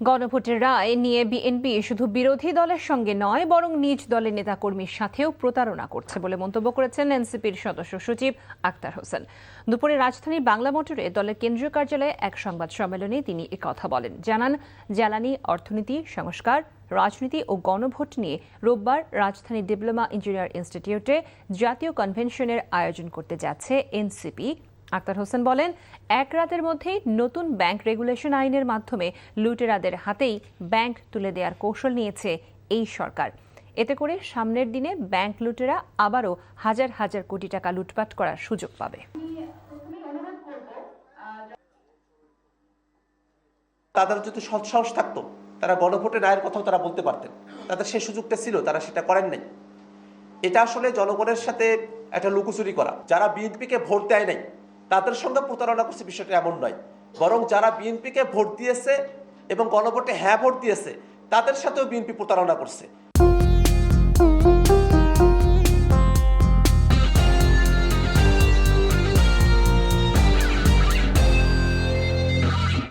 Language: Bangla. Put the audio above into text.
গণভোটের রায় নিয়ে বিএনপি শুধু বিরোধী দলের সঙ্গে নয় বরং নিজ দলের নেতাকর্মীর সাথেও প্রতারণা করছে বলে মন্তব্য করেছেন এনসিপির সদস্য সচিব আক্তার হোসেন। দুপুরে রাজধানীর বাংলা মোটরে দলের কেন্দ্রীয় কার্যালয়ে এক সংবাদ সম্মেলনে তিনি একথা বলেন। জানান, জ্বালানি, অর্থনীতি, সংস্কার, রাজনীতি ও গণভোট নিয়ে রোববার রাজধানীর ডিপ্লোমা ইঞ্জিনিয়ার ইনস্টিটিউটে জাতীয় কনভেনশনের আয়োজন করতে যাচ্ছে এনসিপি। আক্তার হোসেন বলেন, এক রাতের মধ্যেই নতুন ব্যাংক রেগুলেশন আইনের মাধ্যমে লুটেরাদের হাতেই ব্যাংক তুলে দেওয়ার কৌশল নিয়েছে এই সরকার। এতে করে সামনের দিনে ব্যাংক লুটেরা আবারও হাজার হাজার কোটি টাকা লুটপাট করার সুযোগ পাবে। তাদের যদি সৎসাহস থাকতো তারা গণভোটের রায়ের কথাও তারা বলতে পারতেন। তাদের সেই সুযোগটা ছিল, তারা সেটা করেন নাই। এটা আসলে জনগণের সাথে একটা লুকোচুরি করা। যারা বিএনপিকে ভোট দেয় নাই তাদের সঙ্গে প্রতারণা করছে, বিষয়টা এমন নয়। বরং যারা বিএনপিকে ভোট দিয়েছে এবং গণভোটে হ্যাঁ ভোট দিয়েছে তাদের সাথেও বিএনপি প্রতারণা করছে।